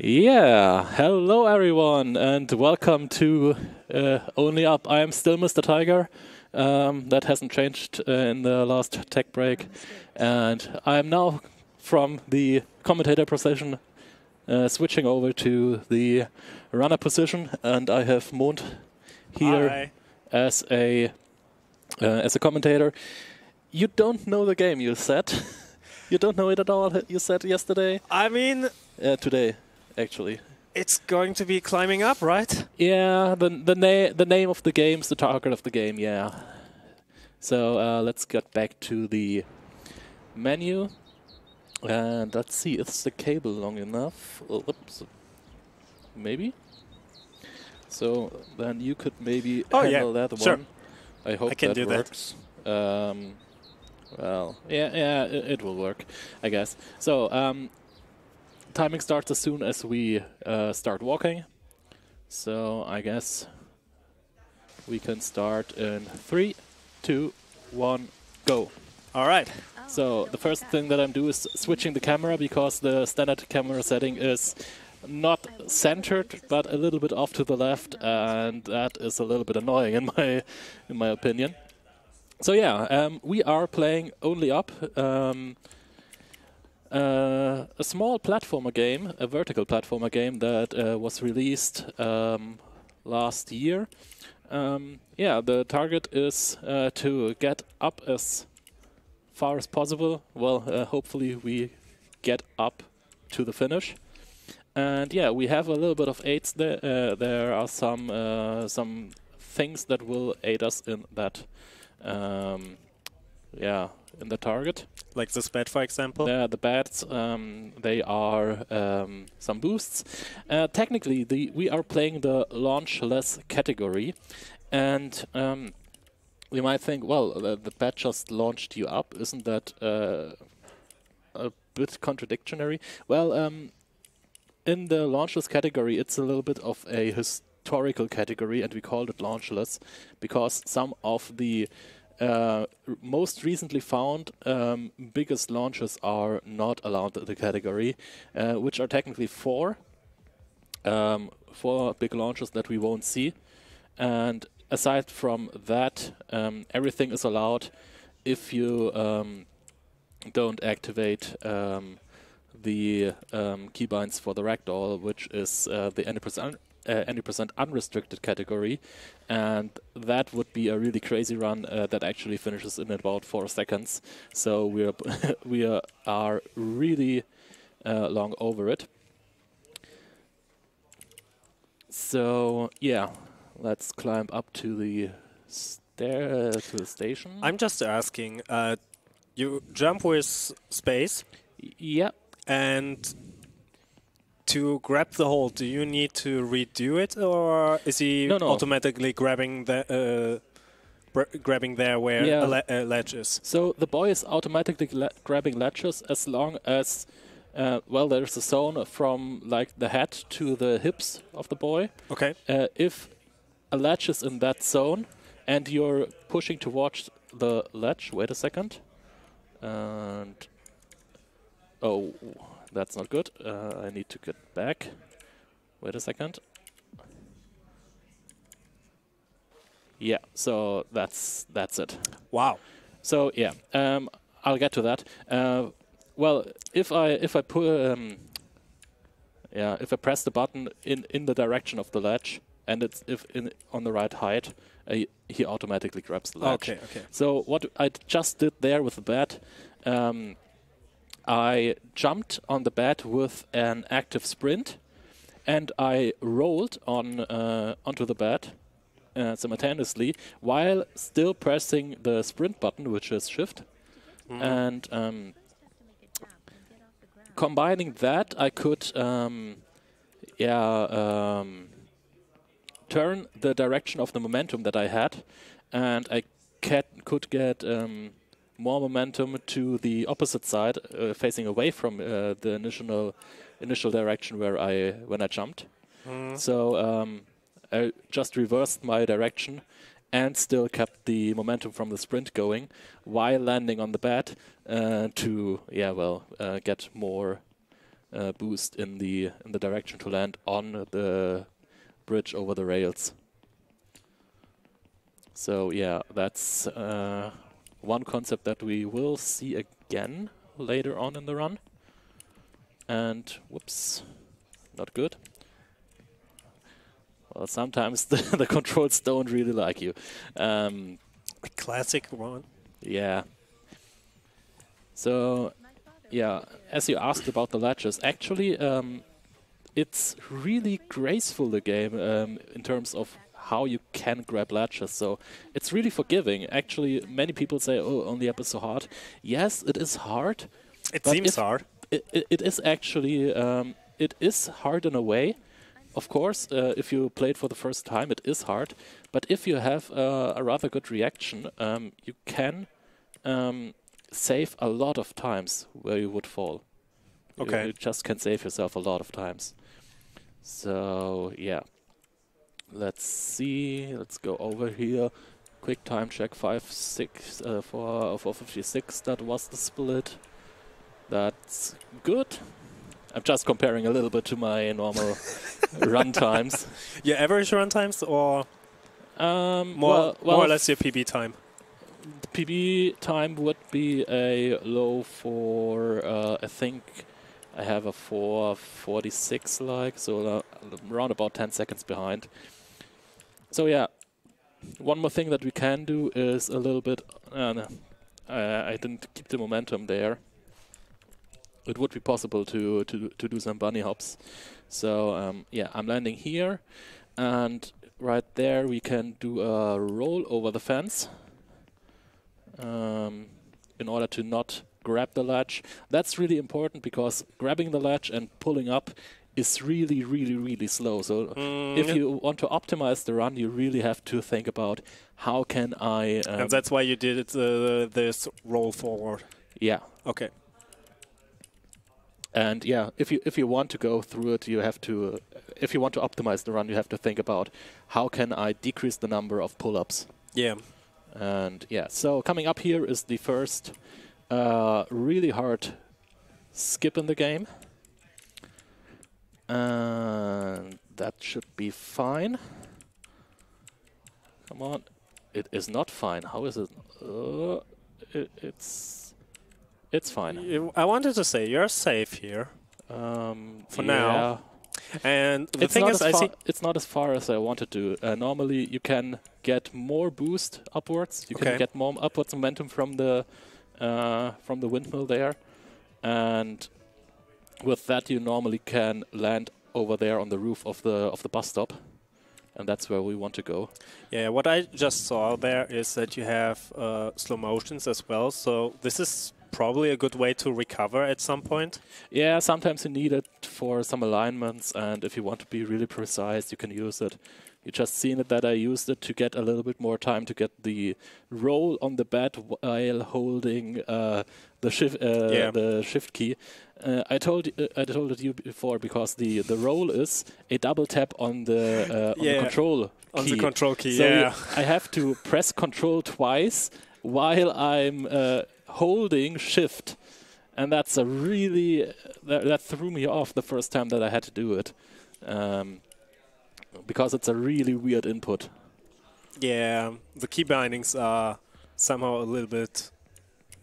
Yeah, hello everyone, and welcome to Only Up. I am still Mr.Tiger. That hasn't changed in the last tech break, and I am now from the commentator position switching over to the runner position, and I have Mond here as a commentator. You don't know the game, you said. You don't know it at all, you said yesterday. I mean, today. Actually, it's going to be climbing up, right? Yeah, the name of the game is the target of the game. Yeah. So let's get back to the menu, and let's see. Is the cable long enough? Oh, oops. Maybe. So then you could maybe handle that sure. one. I hope I can that do works. Well, yeah, it will work, I guess. So. Timing starts as soon as we start walking. So I guess we can start in 3, 2, 1, go. All right. So the first thing that I'm doing is switching the camera because the standard camera setting is not centered but a little bit off to the left, and that is a little bit annoying in my opinion. So yeah, we are playing Only Up. A small platformer game, a vertical platformer game that was released last year. Yeah, the target is to get up as far as possible. Well, hopefully we get up to the finish. And yeah, we have a little bit of aids there. There are some things that will aid us in that. Yeah, in the target. Like this bed, for example? The beds, they are some boosts. Technically, we are playing the Launchless category, and you might think, well, the bed just launched you up. Isn't that a bit contradictory? Well, in the Launchless category, it's a little bit of a historical category, and we called it Launchless because some of the most recently found biggest launches are not allowed in the category, which are technically four big launches that we won't see. And aside from that, everything is allowed if you don't activate the keybinds for the ragdoll, which is the 20% unrestricted category, and that would be a really crazy run that actually finishes in about 4 seconds. So we are really long over it. So yeah, let's climb up to the station. I'm just asking. You jump with space. Yeah. And to grab the hole, do you need to redo it, or is he automatically grabbing grabbing there where a ledge is? So the boy is automatically grabbing ledges as long as, well, there's a zone from like the head to the hips of the boy. Okay. If a ledge is in that zone and you're pushing towards the ledge, wait a second, and oh. That's not good. I need to get back. Wait a second. Yeah, so that's it. Wow. So yeah, I'll get to that. Well, if I press the button in the direction of the ledge and it's on the right height, he automatically grabs the ledge. Okay. So what I just did there with the bat. I jumped on the bed with an active sprint, and I rolled onto the bed simultaneously while still pressing the sprint button, which is shift. And combining that, I could turn the direction of the momentum that I had, and I could get more momentum to the opposite side, facing away from the initial direction when I jumped. So I just reversed my direction and still kept the momentum from the sprint going while landing on the bed to get more boost in the direction to land on the bridge over the rails. So yeah, that's one concept that we will see again later on in the run. And whoops, not good. Well, sometimes the controls don't really like you. A classic one. Yeah. So, yeah, as you asked about the ledges, actually, it's really graceful, the game, in terms of how you can grab ledges. So it's really forgiving. Actually, many people say, oh, only up is so hard. Yes, it is hard. It seems hard. It is actually, it is hard in a way. Of course, if you play it for the first time, it is hard. But if you have a rather good reaction, you can save a lot of times where you would fall. Okay. You just can save yourself a lot of times. So, yeah. Let's see. Let's go over here. Quick time check, 5-6 for 456. That was the split. That's good. I'm just comparing a little bit to my normal run times. Your average run times, or more or less your PB time? The PB time would be a low for, I think I have a 4:46 like, so around about 10 seconds behind. So yeah, one more thing that we can do is a little bit, I didn't keep the momentum there. It would be possible to do some bunny hops. So yeah, I'm landing here, and right there we can do a roll over the fence in order to not grab the ledge. That's really important because grabbing the ledge and pulling up is really, really, really slow. So if you want to optimize the run, you really have to think about how can I... and that's why you did it, this roll forward. Yeah. Okay. And yeah, if you want to go through it, you have to... if you want to optimize the run, you have to think about how can I decrease the number of pull-ups. Yeah. And yeah, so coming up here is the first really hard skip in the game. And that should be fine. Come on. It is not fine. How is it? It's fine. I wanted to say you're safe here. For now. And the thing is, it's not as far as I wanted to. Normally, you can get more boost upwards. You can get more upwards momentum from the windmill there, and with that, you normally can land over there on the roof of the bus stop, and that's where we want to go. Yeah, what I just saw there is that you have slow motions as well. So this is probably a good way to recover at some point. Yeah, sometimes you need it for some alignments, and if you want to be really precise, you can use it. You just seen it that I used it to get a little bit more time to get the roll on the bed while holding the shift key. I told it you before because the roll is a double tap on the control key. On the control key. So I have to press control twice while I'm holding shift, and that's a really that threw me off the first time that I had to do it. Because it's a really weird input. Yeah, the key bindings are somehow a little bit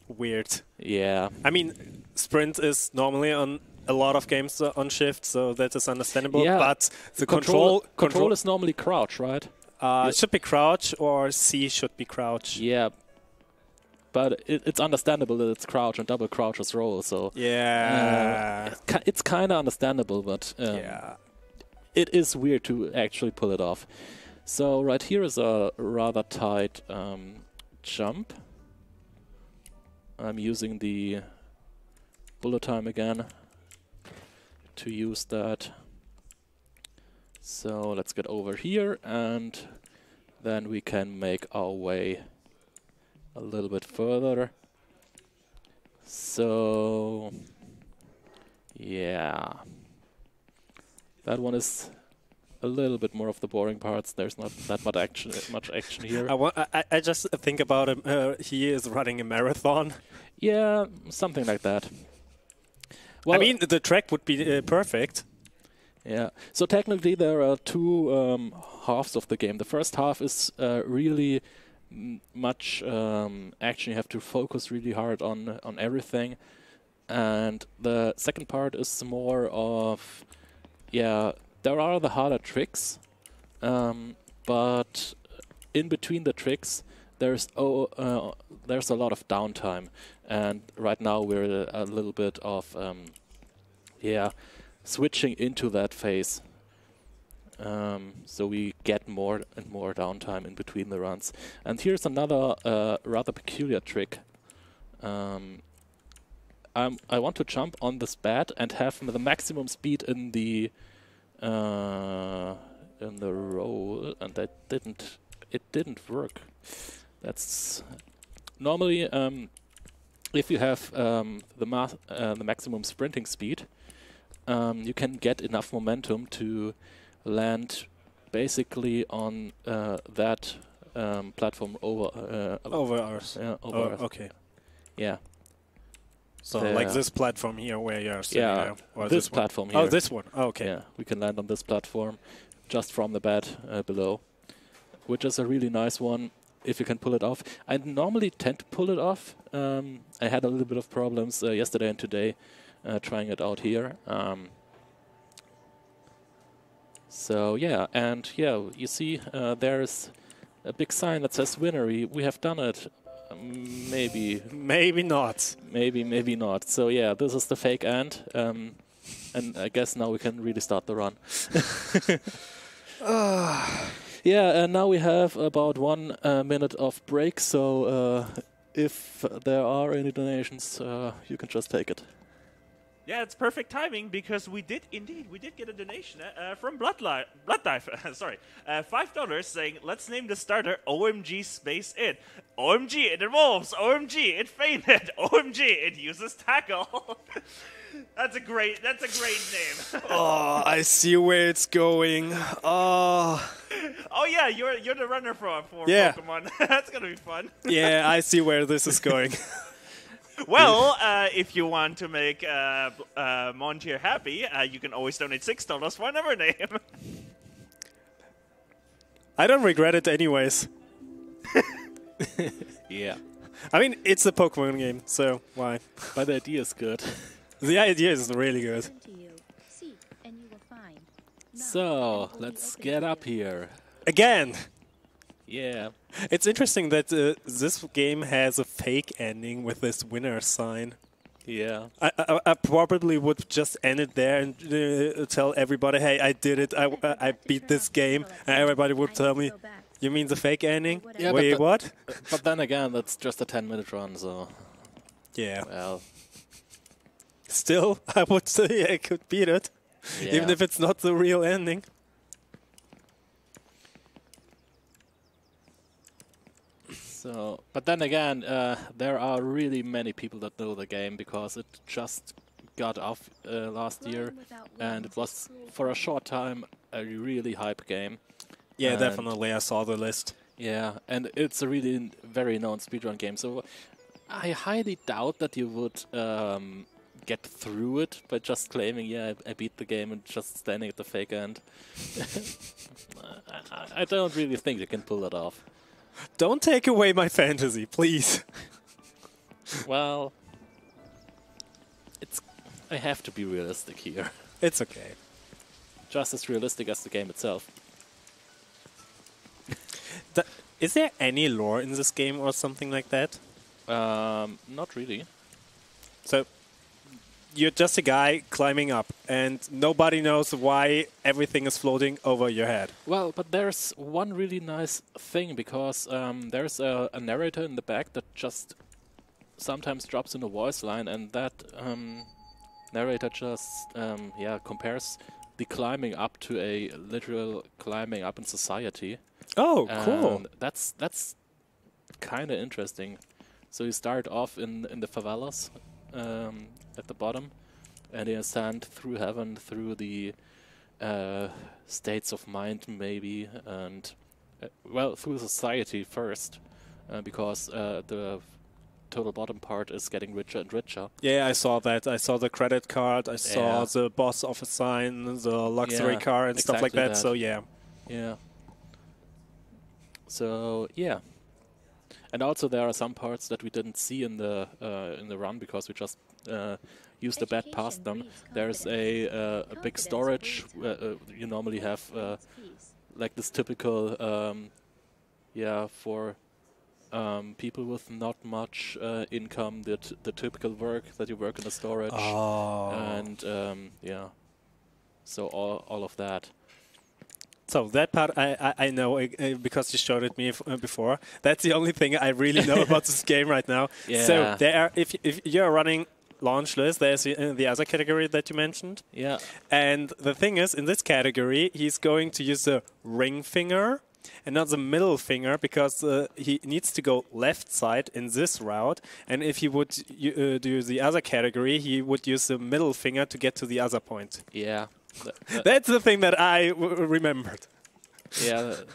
weird. Yeah. I mean, sprint is normally on a lot of games on shift, so that is understandable. Yeah. But the control is normally crouch, right? It should be crouch, or C should be crouch. Yeah. But it's understandable that it's crouch and double crouch is roll. So yeah, it's kind of understandable, but yeah. It is weird to actually pull it off. So right here is a rather tight jump. I'm using the bullet time again to use that. So let's get over here, and then we can make our way a little bit further. So yeah. That one is a little bit more of the boring parts. There's not that much action here. I just think about him. He is running a marathon. Yeah, something like that. Well, I mean, the track would be perfect. Yeah. So technically, there are two halves of the game. The first half is really much action. You have to focus really hard on everything, and the second part is more of, yeah, there are the harder tricks, but in between the tricks, there's a lot of downtime, and right now we're a little bit of switching into that phase. So we get more and more downtime in between the runs. And here's another rather peculiar trick. I want to jump on this bed and have the maximum speed in the roll, and it didn't work. That's normally if you have the maximum sprinting speed, you can get enough momentum to land basically on that platform over ours. Yeah, over ours. Okay. Yeah. So like this platform here where you're sitting there, or this platform here. Oh, this one. Oh, okay. Yeah, we can land on this platform just from the bed below, which is a really nice one if you can pull it off. I normally tend to pull it off. I had a little bit of problems yesterday and today trying it out here. So yeah, and yeah, you see there's a big sign that says winner. We have done it. Maybe. Maybe not. Maybe not. So yeah, this is the fake end. And I guess now we can really start the run. Yeah, and now we have about 1 minute of break. So if there are any donations, you can just take it. Yeah, it's perfect timing because we did get a donation from Blooddive. Sorry, $5 saying, "Let's name the starter OMG Space It. OMG it evolves. OMG it fainted. OMG it uses tackle." That's a great name. Oh, I see where it's going. Oh. Oh yeah, you're the runner for yeah. Pokemon. That's gonna be fun. Yeah, I see where this is going. Well, if you want to make Montier happy, you can always donate $6 for another name. I don't regret it anyways. Yeah. I mean, it's a Pokemon game, so why? But the idea is good. The idea is really good. So, let's get up here. Again! Yeah. It's interesting that this game has a fake ending with this winner sign. Yeah. I probably would just end it there and tell everybody, hey, I did it, I beat this game, and everybody would tell me, you mean the fake ending? Yeah, wait, what? But then again, that's just a 10-minute run, so... Yeah. Well... Still, I would say I could beat it, even if it's not the real ending. So, but then again, there are really many people that know the game because it just got off last year, and it was for a short time a really hype game. Yeah, and definitely. I saw the list. Yeah, and it's a really very known speedrun game. So I highly doubt that you would get through it by just claiming, yeah, I beat the game and just standing at the fake end. I don't really think you can pull that off. Don't take away my fantasy, please. Well, I have to be realistic here. It's okay. Just as realistic as the game itself. Is there any lore in this game or something like that? Not really. So, you're just a guy climbing up, and nobody knows why everything is floating over your head. Well, but there's one really nice thing, because there's a narrator in the back that just sometimes drops in a voice line, and that narrator just compares the climbing up to a literal climbing up in society. Oh, cool. That's kind of interesting. So you start off in the favelas at the bottom, and you ascend through heaven, through the states of mind maybe, and well, through society first, because the total bottom part is getting richer and richer. Yeah, I saw that. I saw the credit card. I saw Yeah. the boss of a sign, the luxury Yeah, car, and stuff like exactly that. that. So yeah. Yeah. So yeah. And also there are some parts that we didn't see in the run because we just used the bet past them. There's a big storage. You normally have like this typical for people with not much income, the typical work that you work in the storage. Oh. And so all of that. So that part I know because you showed it me before. That's the only thing I really know about this game right now. Yeah. So there, if you're running Launchless, there's the other category that you mentioned. Yeah. And the thing is, in this category, he's going to use the ring finger and not the middle finger because he needs to go left side in this route. And if he would do the other category, he would use the middle finger to get to the other point. Yeah. That's the thing that I remembered.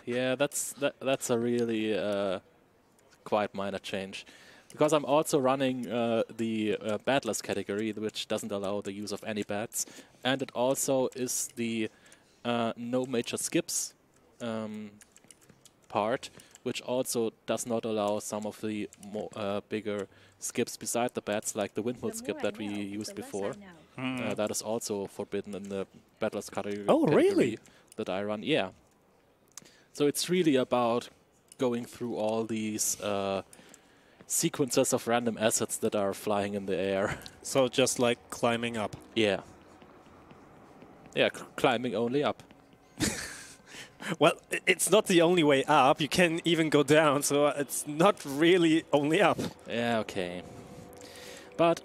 Yeah, that's a really quite minor change, because I'm also running the batless category, which doesn't allow the use of any bats, and it also is the no major skips part, which also does not allow some of the more bigger skips beside the bats, like the windmill skip that we used before. That is also forbidden in the batless category. Oh, really? That I run, yeah. So it's really about going through all these sequences of random assets that are flying in the air. So just like climbing up. Yeah. Yeah, climbing only up. Well, it's not the only way up. You can even go down, so it's not really only up. Yeah, okay. But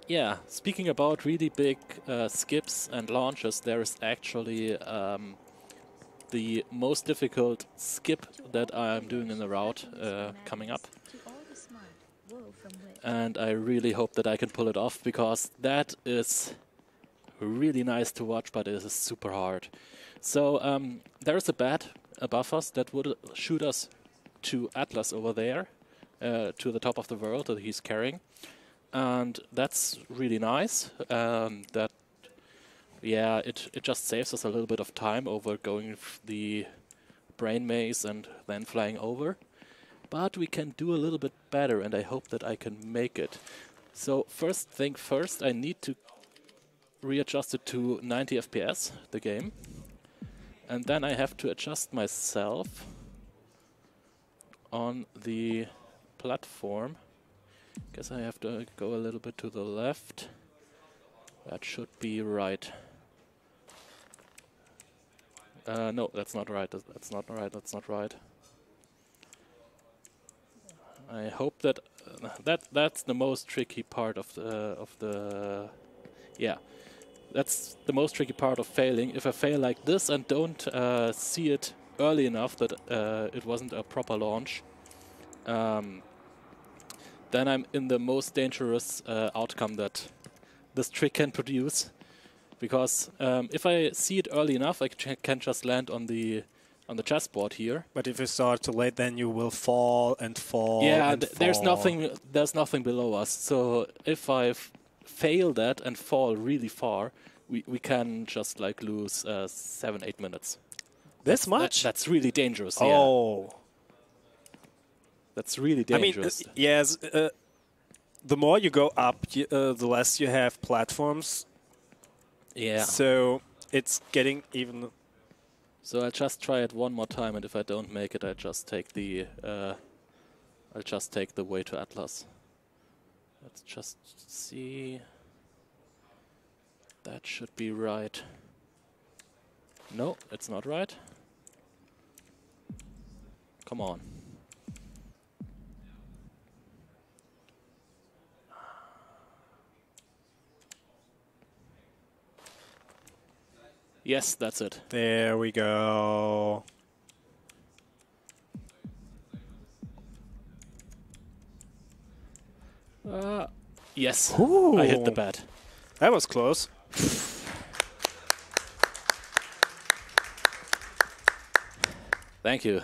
yeah, speaking about really big skips and launches, there is actually the most difficult skip that I'm doing in the route coming up. And I really hope that I can pull it off, because that is really nice to watch, but it is super hard. So there is a bat above us that would shoot us to Atlas over there, to the top of the world that he's carrying. And that's really nice. That, yeah, it just saves us a little bit of time over going the brain maze and then flying over. But we can do a little bit better, and I hope that I can make it. So first thing first, I need to readjust it to 90 FPS, the game. And then I have to adjust myself on the platform. Guess I have to go a little bit to the left. That should be right. No, that's not right. That's not right. That's not right. I hope that that's the most tricky part of the yeah. That's the most tricky part of failing. If I fail like this and don't see it early enough that it wasn't a proper launch, then I'm in the most dangerous outcome that this trick can produce. Because if I see it early enough, I can just land on the chessboard here. But if you start too late, then you will fall and fall. Yeah, and there's fall. nothing below us. So if I fail that and fall really far, we can just like lose 7-8 minutes. This much? That's really dangerous. Oh. Yeah. That's really dangerous. I mean, yes. The more you go up, the less you have platforms. Yeah. So it's getting even. So I'll just try it one more time, and if I don't make it, I'll just take the way to Atlas. Let's just see. That should be right. No, it's not right. Come on. Yes, that's it. There we go. Yes, Ooh. I hit the bat. That was close. Thank you.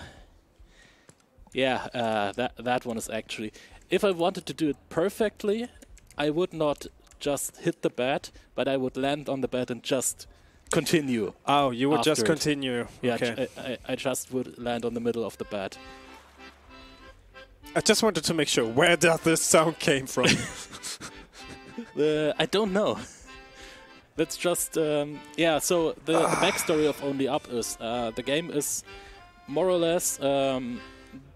Yeah, that one is actually. if I wanted to do it perfectly, I would not just hit the bat, but I would land on the bat and just continue. Oh, you would just after it. continue. Yeah, Okay. I just would land on the middle of the bat. I just wanted to make sure. Where does this sound came from? I don't know. That's just yeah. So the backstory of Only Up is the game is more or less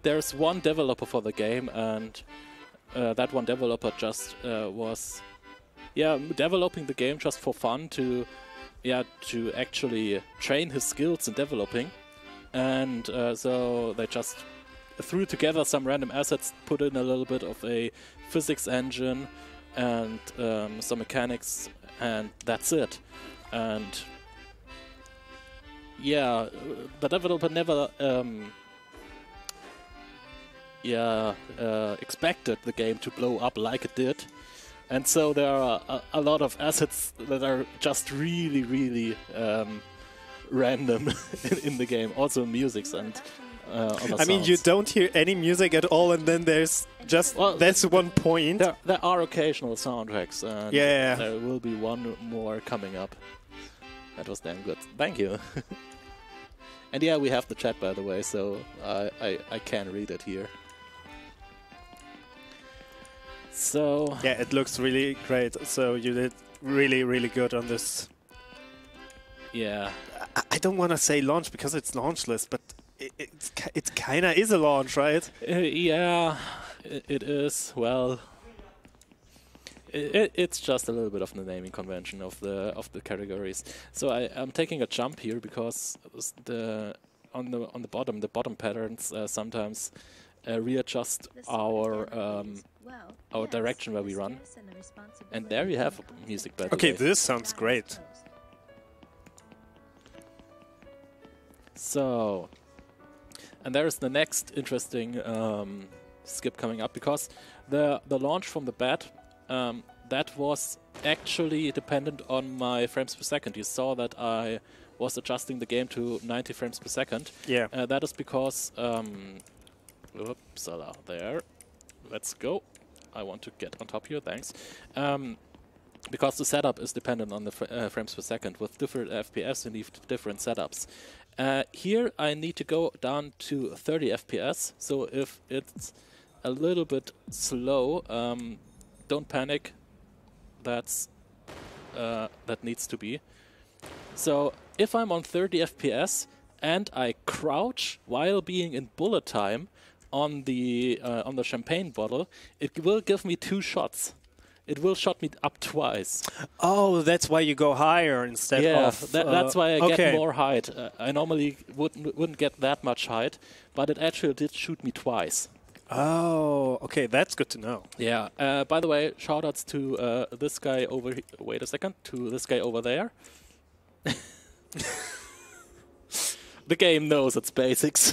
there's one developer for the game, and that one developer just was developing the game just for fun to actually train his skills in developing, and so they just threw together some random assets, put in a little bit of a physics engine and some mechanics, and that's it. And yeah, the developer never expected the game to blow up like it did, and so there are a lot of assets that are just really, really random in the game. Also musics and other I mean, sounds. you don't hear any music at all, and then there's just that's one point. There are occasional soundtracks, and Yeah. there will be one more coming up. That was damn good. Thank you. And yeah, we have the chat, by the way, so I can read it here. So Yeah, it looks really great. So you did really, really good on this. yeah, I don't want to say launch because it's launchless, but it kind of is a launch, right? yeah, it is. Well, it's just a little bit of the naming convention of the categories. So I'm taking a jump here because on the bottom patterns sometimes readjust our direction where we run. And there you have music, by the Okay, way. this sounds great. So, and there's the next interesting skip coming up, because the launch from the bat, that was actually dependent on my frames per second. You saw that I was adjusting the game to 90 frames per second. Yeah. That is because, upsala, there. Let's go. I want to get on top here, thanks. Because the setup is dependent on the frames per second. With different FPS, you need different setups. Here I need to go down to 30 FPS, so if it's a little bit slow, don't panic. That needs to be. So if I'm on 30 FPS and I crouch while being in bullet time on the champagne bottle, it will give me 2 shots. It will shot me up twice. Oh, that's why you go higher instead of... that's why I get okay. more height. I normally wouldn't get that much height, but it actually did shoot me twice. Oh, okay, that's good to know. Yeah. By the way, shoutouts to this guy over here. Wait a second. To this guy over there. The game knows its basics.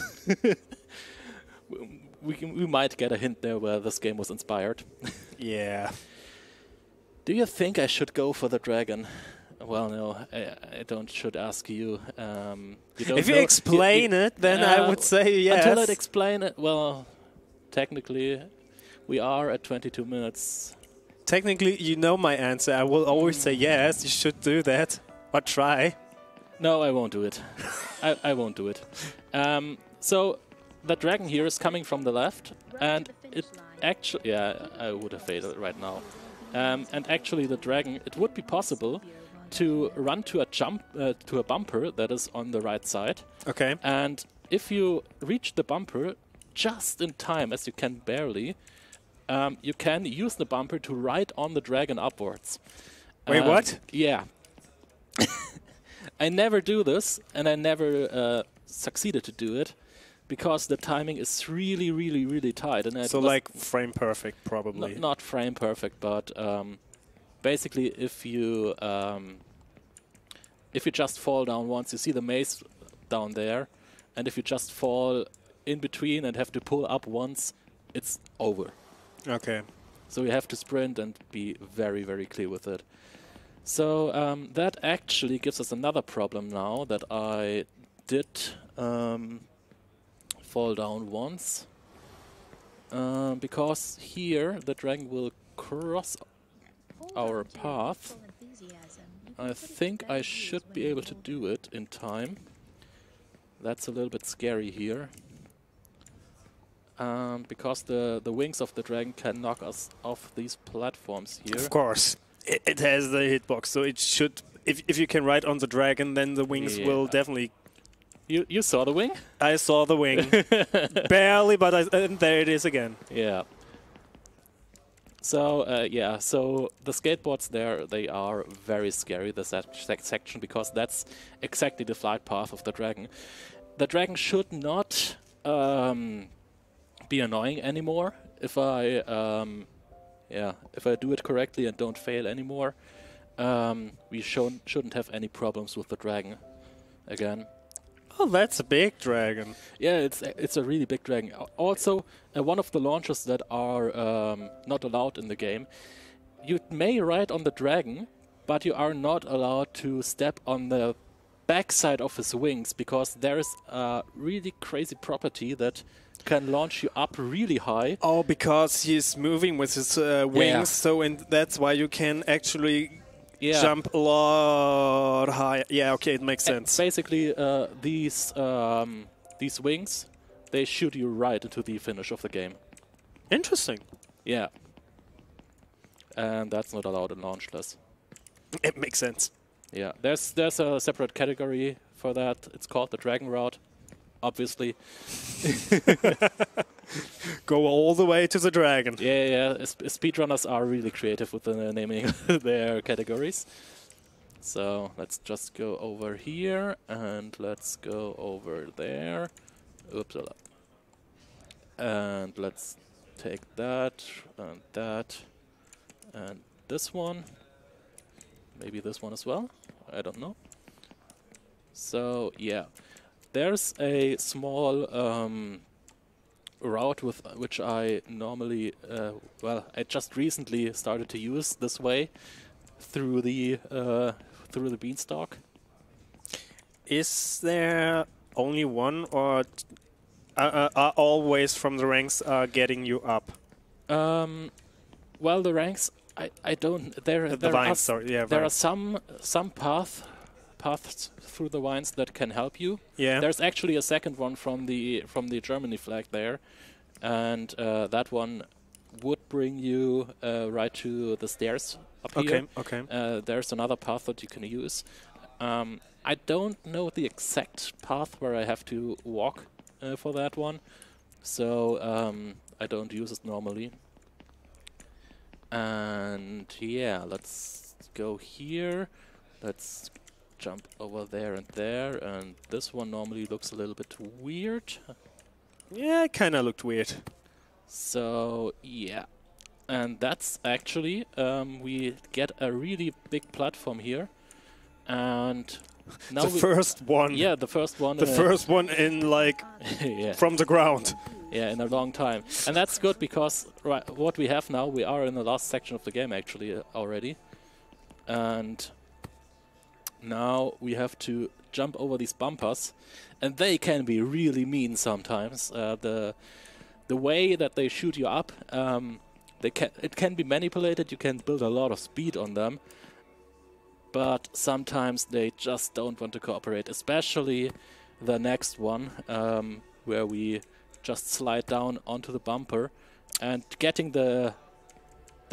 we might get a hint there where this game was inspired. Yeah. Do you think I should go for the dragon? Well, no, I don't. Should ask you. You don't If you know- explain it, then I would say yes. Until I explain it, well, technically, we are at 22 minutes. Technically, you know my answer. I will always say yes, you should do that. Or try. No, I won't do it. I won't do it. So the dragon here is coming from the left, and it actually, yeah, I would have failed right now. And actually, the dragon, it would be possible to run to a bumper that is on the right side. Okay. And if you reach the bumper just in time, as you can barely, you can use the bumper to ride on the dragon upwards. Wait, what? Yeah. I never do this, and I never succeeded to do it, because the timing is really, really, really tight. And So like frame perfect, probably. not frame perfect, but basically, if you just fall down once, you see the maze down there, and if you just fall in between and have to pull up once, it's over. Okay. So you have to sprint and be very, very clear with it. So that actually gives us another problem now, that I did fall down once. because here the dragon will cross our path. I think I should be able to do it in time. That's a little bit scary here. Because the wings of the dragon can knock us off these platforms here. Of course. It has the hitbox, so it should... If you can ride on the dragon, then the wings will definitely... You saw the wing? I saw the wing. Barely, but and there it is again. Yeah. So, so the skateboards there, they are very scary, this section, because that's exactly the flight path of the dragon. The dragon should not be annoying anymore if I do it correctly and don't fail anymore. We shouldn't have any problems with the dragon again. Oh, that's a big dragon. Yeah, it's a really big dragon. Also, one of the launches that are not allowed in the game. You may ride on the dragon, but you are not allowed to step on the backside of his wings, because there is a really crazy property that can launch you up really high. Oh, because he's moving with his wings, so that's why you can actually jump a lot higher. Yeah, okay, it makes sense. Basically, these wings, they shoot you right into the finish of the game. Interesting. Yeah. And that's not allowed in Launchless. It makes sense. Yeah, there's a separate category for that. It's called the Dragon Route, obviously. Go all the way to the dragon. Yeah. Speedrunners are really creative with the naming their categories. So let's just go over here and let's go over there. Oops. And let's take that and this one. Maybe this one as well. I don't know. So yeah, there's a small route with which I normally, I just recently started to use this way through the beanstalk. Is there only one, or are all ways from the ranks getting you up? Well, the ranks, I don't. There are some paths through the vines that can help you. Yeah. There's actually a second one from the Germany flag there, and that one would bring you right to the stairs up here. Okay. There's another path that you can use. I don't know the exact path where I have to walk for that one, so I don't use it normally. And yeah, let's go here. Let's jump over there, and this one normally looks a little bit weird. Yeah, it kind of looked weird. So yeah, and that's actually we get a really big platform here, and now the first one. Yeah, the first one. The first one in like from the ground. Yeah, in a long time. And that's good because what we have now, we are in the last section of the game actually already. And now we have to jump over these bumpers, and they can be really mean sometimes. The way that they shoot you up, it can be manipulated. You can build a lot of speed on them, but sometimes they just don't want to cooperate, especially the next one where we just slide down onto the bumper, and getting the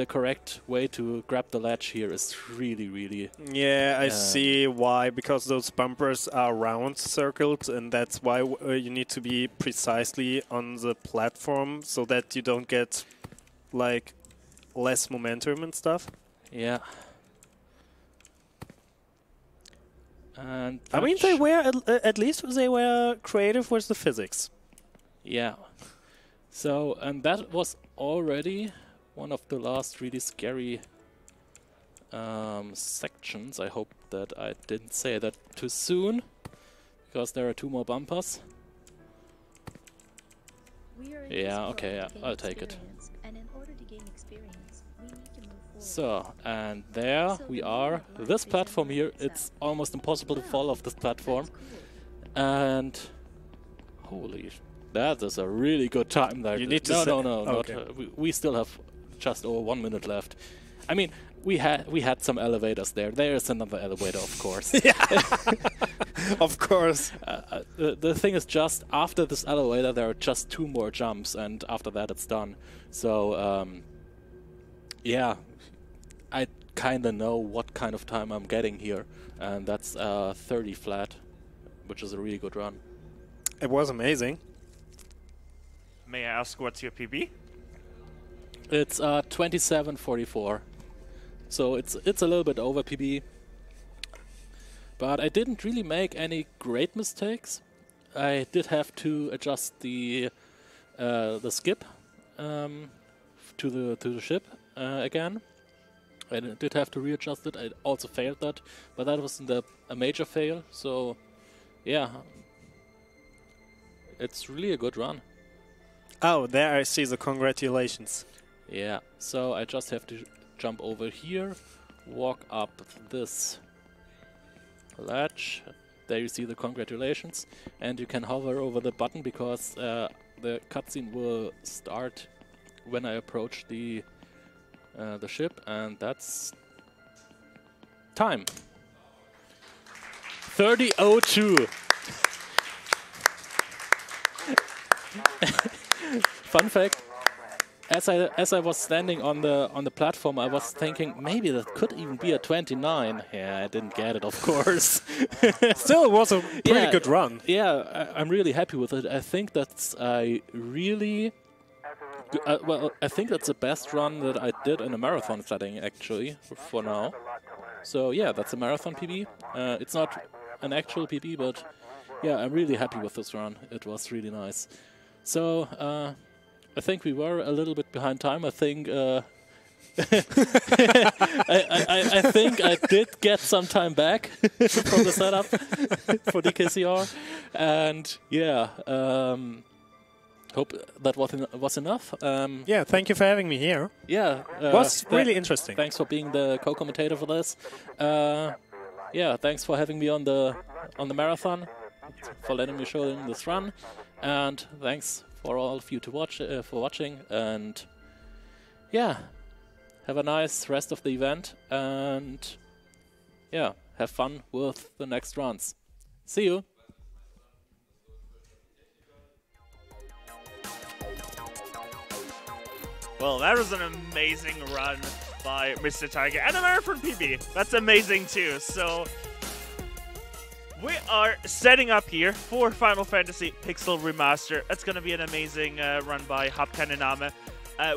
correct way to grab the ledge here is really yeah, I see why, because those bumpers are round circled, and that's why you need to be precisely on the platform so that you don't get like less momentum and stuff. Yeah. And I mean, they were at least they were creative with the physics. Yeah. So, and that was already one of the last really scary sections. I hope that I didn't say that too soon, because there are 2 more bumpers. Yeah, okay, yeah, I'll take it. So, and there we are. This platform here, it's almost impossible to fall off this platform. And holy, That is a really good time there. You need to no. okay. We still have just over 1 minute left. I mean, we had some elevators there. There is another elevator, of course. Of course. The thing is, just after this elevator, there are just 2 more jumps, and after that, it's done. So, yeah, I kind of know what kind of time I'm getting here, and that's 30 flat, which is a really good run. It was amazing. May I ask what's your PB? It's 27:44, so it's a little bit over PB. But I didn't really make any great mistakes. I did have to adjust the skip to the ship again. I did have to readjust it. I also failed that, but that wasn't a major fail. So, yeah, it's really a good run. Oh, there I see the congratulations. Yeah, so I just have to jump over here, walk up this ledge. There you see the congratulations, and you can hover over the button because the cutscene will start when I approach the ship, and that's time. 30:02. Fun fact. As I was standing on the platform, I was thinking maybe that could even be a 29. Yeah, I didn't get it, of course. Still, it was a pretty good run. Yeah, I'm really happy with it. I think that's I think that's the best run that I did in a marathon setting, actually, for now. So yeah, that's a marathon PB. It's not an actual PB, but yeah, I'm really happy with this run. It was really nice. So. I think we were a little bit behind time. I think I think I did get some time back from the setup for DKCR, and yeah, hope that was enough. Yeah, thank you for having me here. Yeah, was really interesting. Thanks for being the co-commentator for this. Yeah, thanks for having me on the marathon, for letting me show them this run, and thanks for all of you to watching, and yeah, have a nice rest of the event, and yeah, have fun with the next runs. See you. Well, that was an amazing run by Mr.Tiger and a marathon PB. That's amazing too. So we are setting up here for Final Fantasy Pixel Remaster. It's going to be an amazing run by Hapkanename.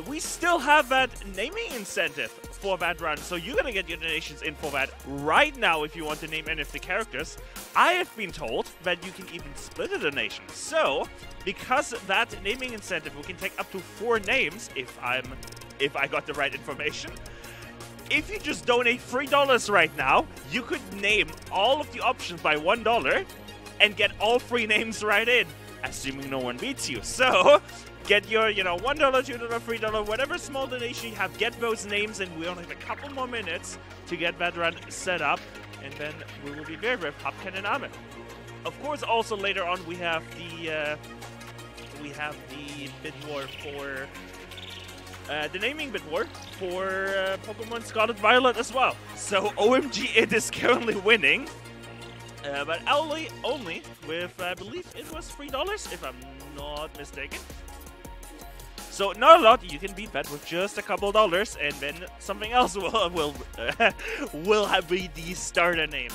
We still have that naming incentive for that run, so you're going to get your donations in for that right now if you want to name any of the characters. I have been told that you can even split a donation. So, because that naming incentive, we can take up to 4 names if I got the right information. If you just donate $3 right now, you could name all of the options by $1 and get all 3 names right in, assuming no one beats you. So, get your, $1, $2, $3, whatever small donation you have, get those names, and we only have a couple more minutes to get that run set up, and then we will be there with Hapkanename. Of course, also later on we have the bid war for the naming bid war for Pokemon Scarlet Violet as well. So OMG, it is currently winning, but only with I believe it was $3 if I'm not mistaken. So not a lot. You can beat that with just a couple dollars, and then something else will have be the starter name.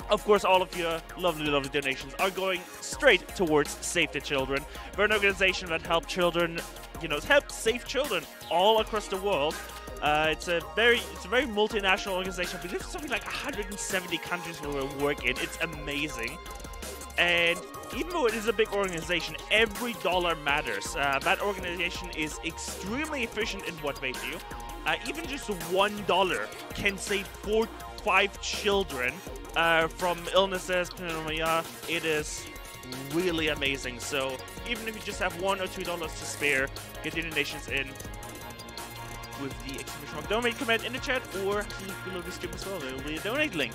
Of course, all of your lovely, lovely donations are going straight towards Save the Children. We're an organization that help children, help save children all across the world. It's a very multinational organization. I believe something like 170 countries where we work in. It's amazing. And even though it is a big organization, every dollar matters. That organization is extremely efficient in what they do. Even just $1 can save 5 children from illnesses, pneumonia. It is really amazing. So even if you just have $1 or $2 to spare, get your donations in with the exclamation mark donate command in the chat, or link below the stream as well. There will be a donate link.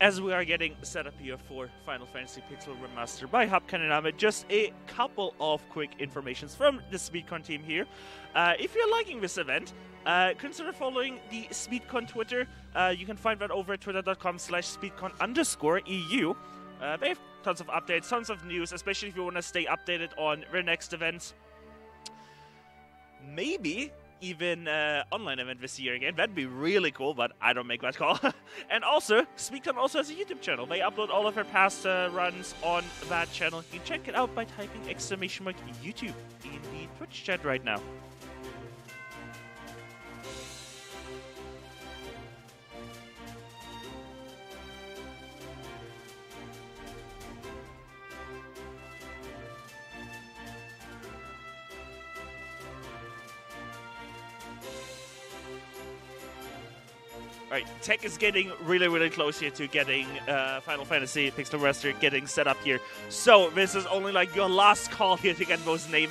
as we are getting set up here for Final Fantasy Pixel Remaster by Hub Canoname, just a couple of quick informations from the SpeedCon team here. If you're liking this event, consider following the SpeedCon Twitter. You can find that over at twitter.com/speedcon_EU. They have tons of updates, tons of news, especially if you want to stay updated on their next events. Maybe even online event this year again. That'd be really cool, but I don't make that call. And also, SpeedCon also has a YouTube channel. They upload all of their past runs on that channel. You can check it out by typing !YouTube in the Twitch chat right now. Alright, tech is getting really close here to getting Final Fantasy Pixel Remaster getting set up here. So this is only like your last call here to get those name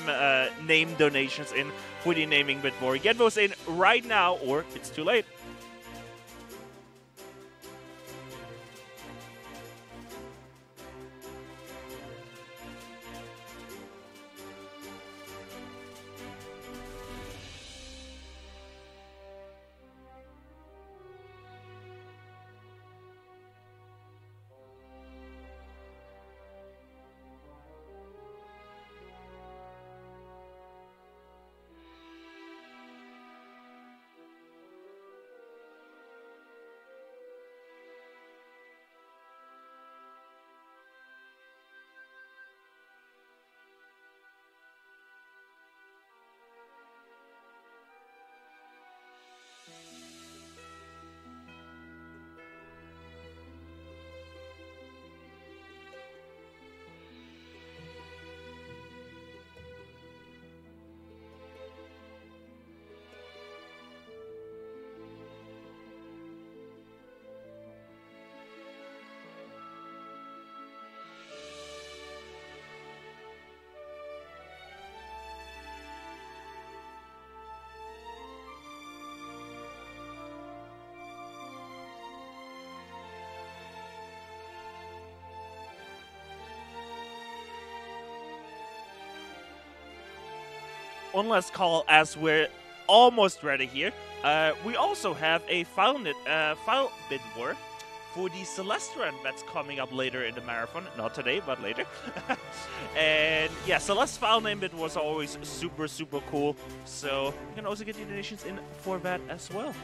donations in for the naming bit more. Get those in right now, or it's too late. One last call as we're almost ready here. We also have a file bid war for the Celeste run that's coming up later in the marathon. Not today, but later. And yeah, Celeste file name bid was always super cool. So you can also get the donations in for that as well.